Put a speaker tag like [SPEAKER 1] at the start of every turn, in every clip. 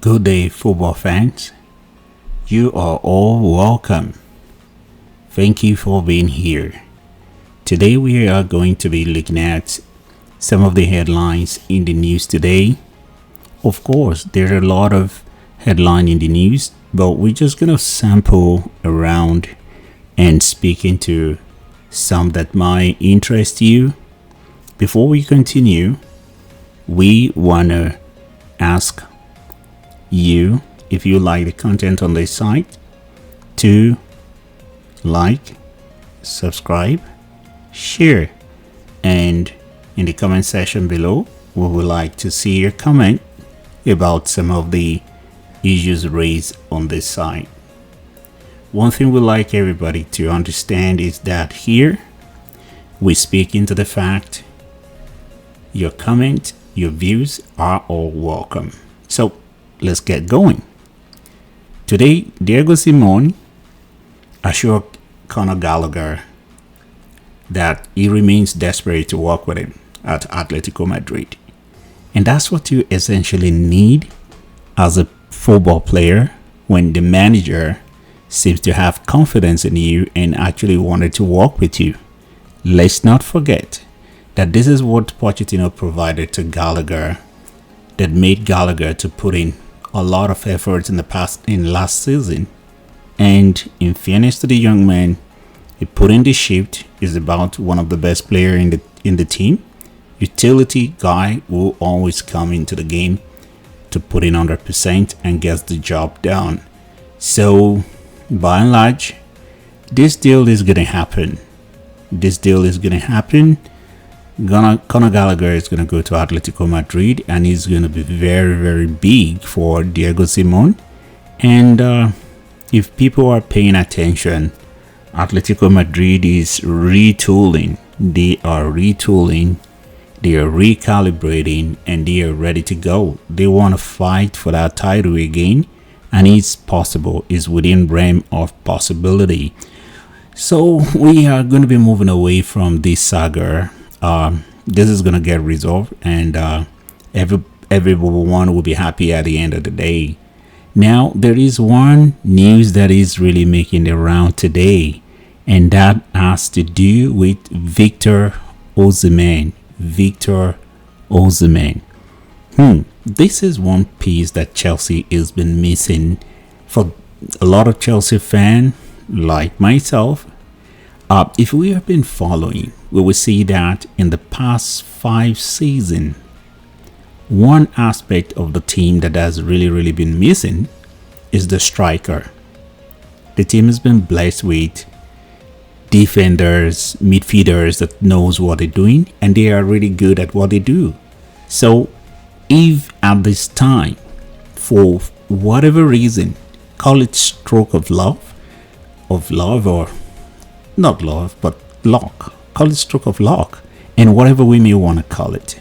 [SPEAKER 1] Good day, football fans. You are all welcome. Thank you for being here. Today, we are going to be looking at some of the headlines in the news today. Of course, there are a lot of headlines in the news, but we're just going to sample around and speak into some that might interest you. Before we continue, we want to ask you, if you like the content on this site, to like, subscribe, share, and in the comment section below, we would like to see your comment about some of the issues raised on this site. One thing we like everybody to understand is that here we speak into the fact your comment, your views are all welcome. So let's get going. Today, Diego Simone assured Conor Gallagher that he remains desperate to work with him at Atletico Madrid. And that's what you essentially need as a football player when the manager seems to have confidence in you and actually wanted to work with you. Let's not forget that this is what Pochettino provided to Gallagher that made Gallagher to put in a lot of effort in last season. And in fairness to the young man, he put in the shift. Is about one of the best player in the team. Utility guy will always come into the game to put in 100% and gets the job done. So by and large, this deal is gonna happen. Conor Gallagher is going to go to Atletico Madrid, and he's going to be very, very big for Diego Simone. And if people are paying attention, Atletico Madrid is retooling. They are recalibrating, and they are ready to go. They want to fight for that title again, and it's possible. It's within realm of possibility. So we are going to be moving away from this saga. This is going to get resolved, and everyone will be happy at the end of the day. Now, there is one news that is really making the round today, and that has to do with Victor Osimhen. This is one piece that Chelsea has been missing for a lot of Chelsea fans like myself. If we have been following, we will see that in the past 5 seasons, one aspect of the team that has really been missing is the striker. The team has been blessed with defenders, midfielders that knows what they're doing, and they are really good at what they do. So if at this time, for whatever reason, call it stroke of love or not love, but luck. Call it stroke of luck, and whatever we may want to call it.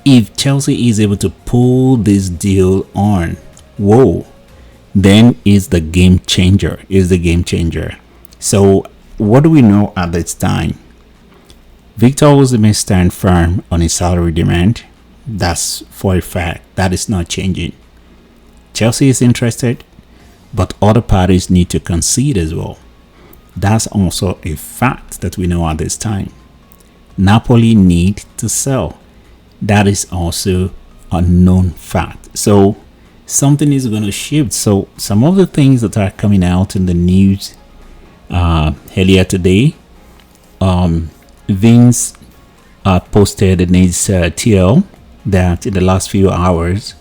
[SPEAKER 1] If Chelsea is able to pull this deal on, then is the game changer. So what do we know at this time? Victor Osimhen stand firm on his salary demand. That's for a fact. That is not changing. Chelsea is interested, but other parties need to concede as well. That's also a fact that we know at this time. Napoli need to sell. That is also a known fact. So something is going to shift. So some of the things that are coming out in the news earlier today, Vince posted in his TL that in the last few hours,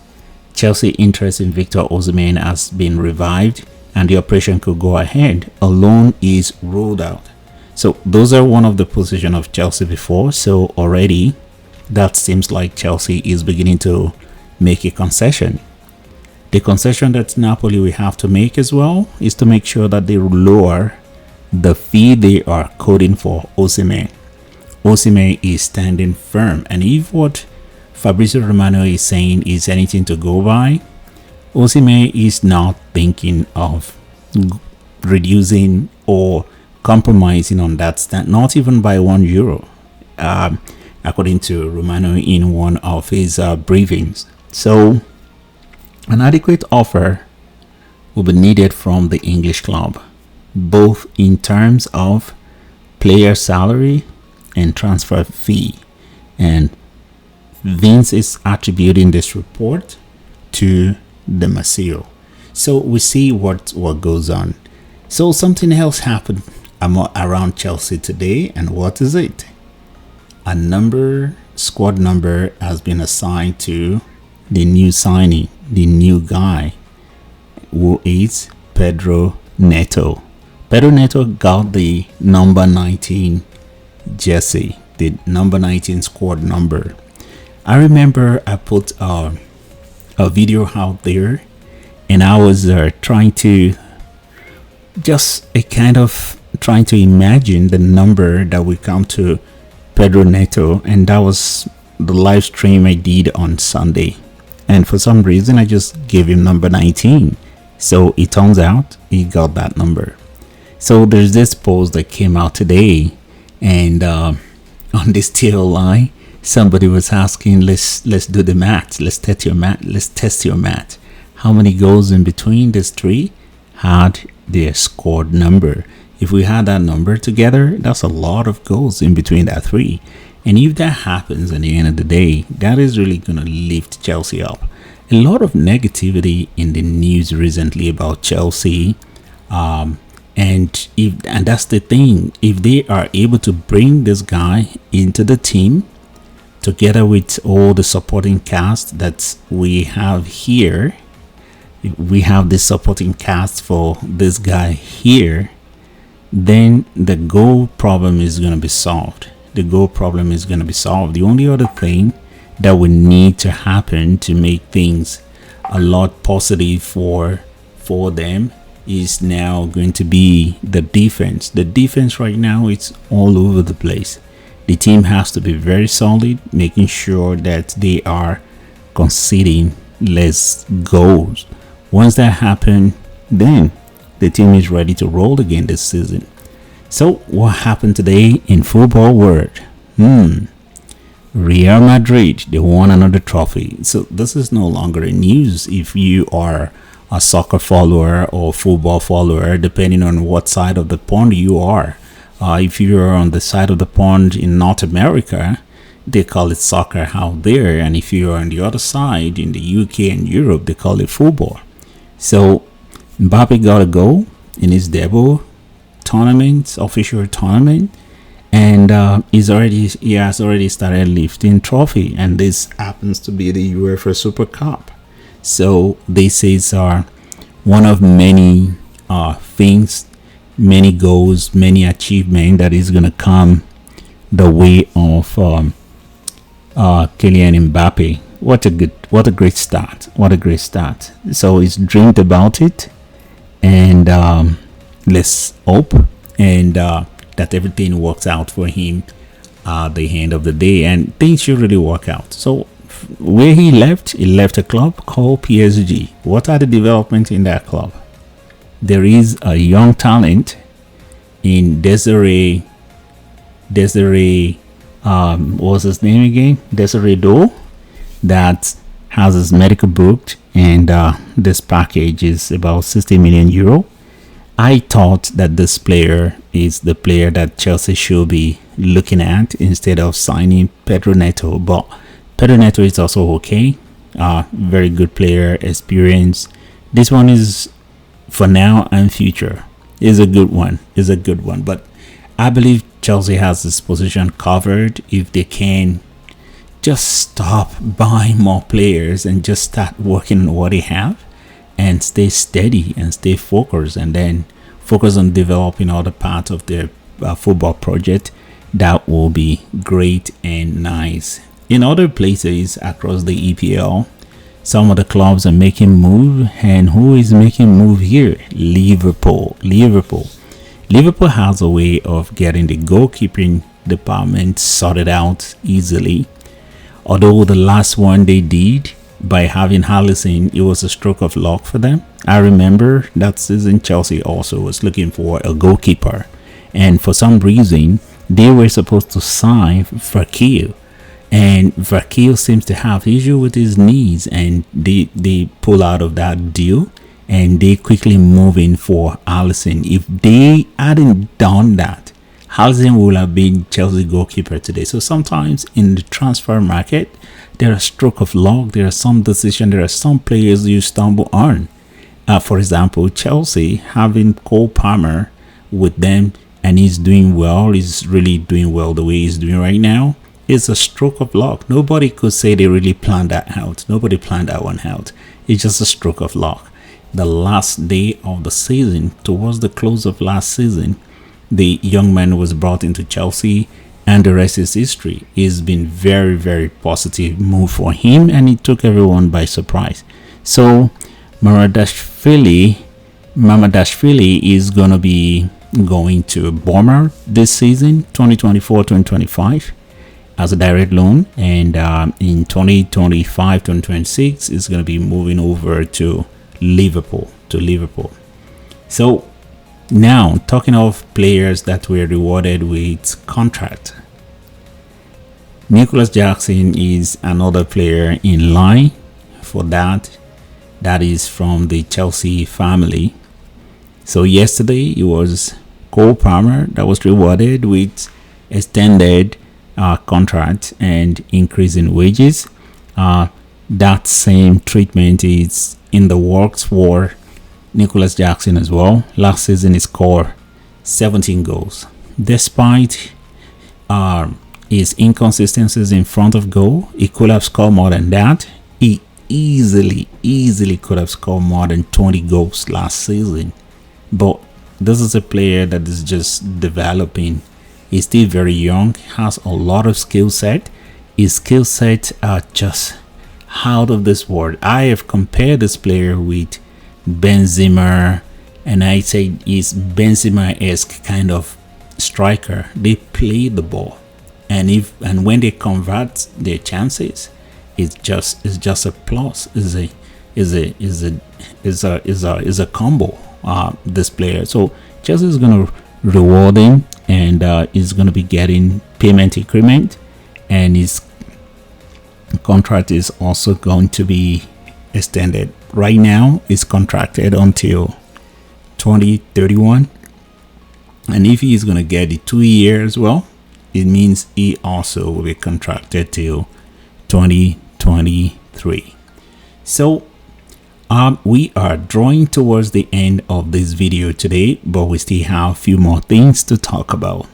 [SPEAKER 1] Chelsea interest in Victor Osimhen has been revived, and the operation could go ahead. A loan is ruled out. So those are one of the position of Chelsea before. So already that seems like Chelsea is beginning to make a concession. The concession that Napoli will have to make as well is to make sure that they lower the fee they are quoting for Osimhen. Osimhen is standing firm, and if what Fabrizio Romano is saying is anything to go by, Osimhen is not thinking of reducing or compromising on that stand, not even by €1, according to Romano in one of his briefings. So An adequate offer will be needed from the English club, both in terms of player salary and transfer fee. And Vince is attributing this report to the Masio. So we see what goes on. So something else happened around Chelsea today, and what is it? A squad number has been assigned to the new signing, the new guy, who is Pedro Neto. Pedro Neto got the number 19 jersey, the number 19 squad number. I remember I put a video out there, and I was trying to trying to imagine the number that would come to Pedro Neto, and that was the live stream I did on Sunday. And for some reason, I just gave him number 19. So it turns out he got that number. So there's this post that came out today, and on this TL line, somebody was asking, let's do the math. Let's test your math. How many goals in between these three had their scored number? If we had that number together, that's a lot of goals in between that three. And if that happens at the end of the day, that is really going to lift Chelsea up. A lot of negativity in the news recently about Chelsea. And that's the thing. If they are able to bring this guy into the team, together with all the supporting cast that we have here, we have the supporting cast for this guy here, then the goal problem is going to be solved. The only other thing that would need to happen to make things a lot positive for them is now going to be the defense. The defense right now, it's all over the place. The team has to be very solid, making sure that they are conceding less goals. Once that happens, then the team is ready to roll again this season. So what happened today in football world? Real Madrid, they won another trophy. So this is no longer a news if you are a soccer follower or football follower, depending on what side of the pond you are. If you're on the side of the pond in North America, they call it soccer out there. And if you're on the other side in the UK and Europe, they call it football. So Mbappe got a goal in his debut tournament, official tournament, and he has already started lifting trophy, and this happens to be the UEFA Super Cup. So this is one of many things, many goals, many achievements that is going to come the way of Kylian Mbappe. What a great start. So he's dreamed about it, and let's hope and that everything works out for him at the end of the day, and things should really work out. So where he left a club called PSG. What are the developments in that club? There is a young talent in Desiree, what's his name again? Desiree Doe, that has his medical booked, and this package is about 60 million euro. I thought that this player is the player that Chelsea should be looking at instead of signing Pedro Neto, but Pedro Neto is also okay. Very good player, experience. This one is for now and future. Is a good one. But I believe Chelsea has this position covered if they can just stop buying more players and just start working on what they have and stay steady and stay focused, and then focus on developing other parts of their football project. That will be great and nice. In other places across the EPL, some of the clubs are making move, and who is making move here? Liverpool has a way of getting the goalkeeping department sorted out easily. Although the last one they did by having Alisson, it was a stroke of luck for them. I remember that season Chelsea also was looking for a goalkeeper, and for some reason they were supposed to sign Fekir, and Vakil seems to have issue with his knees, and they pull out of that deal, and they quickly move in for Alisson. If they hadn't done that, Alisson would have been Chelsea goalkeeper today. So sometimes in the transfer market, there are stroke of luck, there are some decisions, there are some players you stumble on. For example, Chelsea having Cole Palmer with them, and he's doing well. He's really doing well the way he's doing right now. It's a stroke of luck. Nobody could say they really planned that out. Nobody planned that one out. It's just a stroke of luck. The last day of the season, towards the close of last season, the young man was brought into Chelsea, and the rest is history. It's been very, very positive move for him, and it took everyone by surprise. So Mamadashvili is going to be going to Bournemouth this season, 2024-2025, as a direct loan, and in 2025-2026 is going to be moving over to Liverpool. So now, talking of players that were rewarded with contract, Nicholas Jackson is another player in line for that. That is from the Chelsea family. So yesterday it was Cole Palmer that was rewarded with extended contract and increase in wages. That same treatment is in the works for Nicholas Jackson as well. Last season he scored 17 goals. Despite his inconsistencies in front of goal, he could have scored more than that. He easily could have scored more than 20 goals last season. But this is a player that is just developing. He's still very young, has a lot of skill set. His skill set are just out of this world. I have compared this player with Benzema, and I say he's Benzema-esque kind of striker. They play the ball, and when they convert their chances, it's just a plus. Is a combo. This player. So Chelsea is going to reward him, and is going to be getting payment increment, and his contract is also going to be extended. Right now it's contracted until 2031, and if he is going to get the 2 years, well, it means he also will be contracted till 2023. So we are drawing towards the end of this video today, but we still have a few more things to talk about.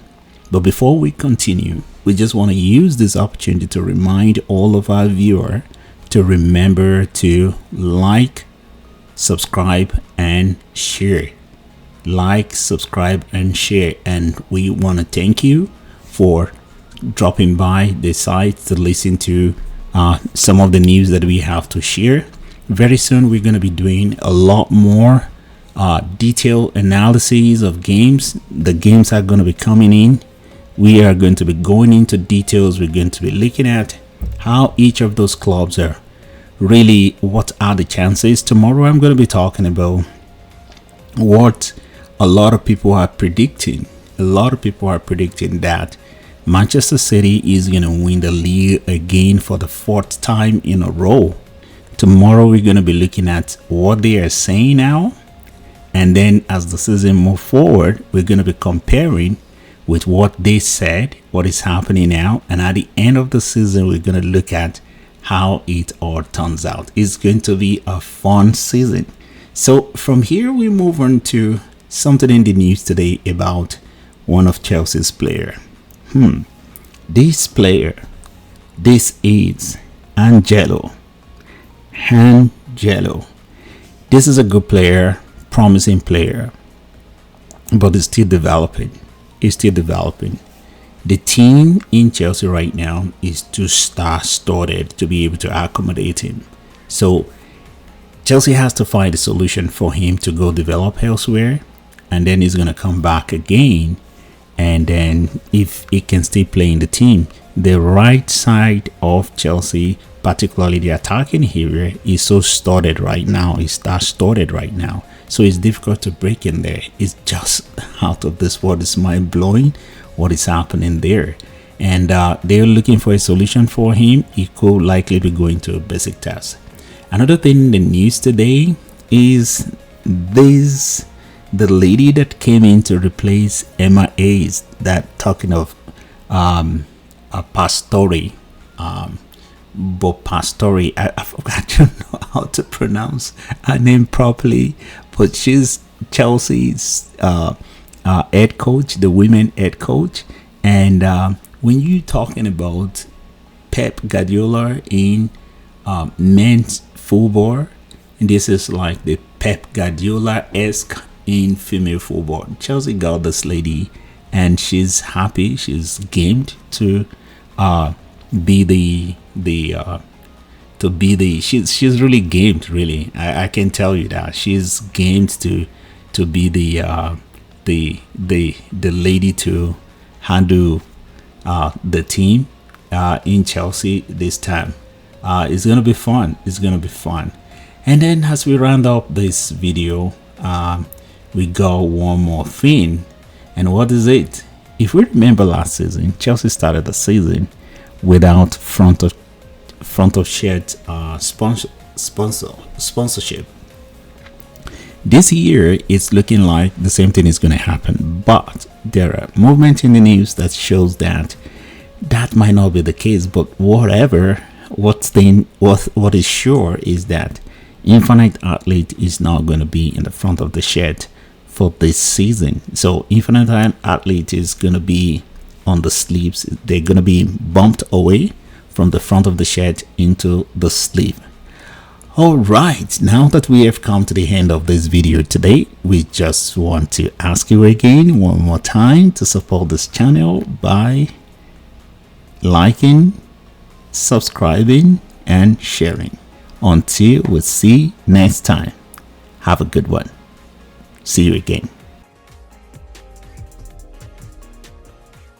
[SPEAKER 1] But before we continue, we just want to use this opportunity to remind all of our viewers to remember to like, subscribe, and share. Like, subscribe, and share. And we want to thank you for dropping by the site to listen to some of the news that we have to share. Very soon we're going to be doing a lot more detailed analyses of games. The games are going to be coming in. We are going to be going into details. We're going to be looking at how each of those clubs are really, what are the chances. Tomorrow I'm going to be talking about what a lot of people are predicting. A lot of people are predicting that Manchester City is going to win the league again for the 4th time in a row. Tomorrow we're going to be looking at what they are saying now, and then as the season moves forward, we're going to be comparing with what they said, what is happening now, and at the end of the season we're going to look at how it all turns out. It's going to be a fun season. So from here we move on to something in the news today about one of Chelsea's player. This player, this is Angelo. This is a good player, promising player, but it's still developing. The team in Chelsea right now is too star-studded to be able to accommodate him. So Chelsea has to find a solution for him to go develop elsewhere, and then he's going to come back again. And then if he can still play in the team, the right side of Chelsea, particularly the attacking area, is so studded right now. It's star-studded right now. So it's difficult to break in there. It's just out of this world. It's mind-blowing what is happening there. and they're looking for a solution for him. He could likely be going to a basic test. Another thing in the news today is the lady that came in to replace Emma Hayes, that talking of a Pastori, Pastori. I don't know how to pronounce her name properly, but she's Chelsea's head coach, the women head coach. And when you talking about Pep Guardiola in men's football, and this is like the Pep Guardiola-esque in female football. Chelsea got this lady, and she's happy. She's gamed to be she's really gamed, really. I can tell you that she's gamed to be the lady to handle the team in Chelsea this time. It's gonna be fun. And then as we round up this video, we got one more thing. And what is it? If we remember last season, Chelsea started the season without front of shirt sponsorship. This year it's looking like the same thing is going to happen, but there are movements in the news that shows that might not be the case. But whatever, what is sure is that Infinite Athlete is not going to be in the front of the shirt for this season. So Infinite Athlete is going to be on the sleeves. They're going to be bumped away from the front of the shirt into the sleeve. All right, now that we have come to the end of this video today, we just want to ask you again one more time to support this channel by liking, subscribing, and sharing. Until we see next time, have a good one. See you again.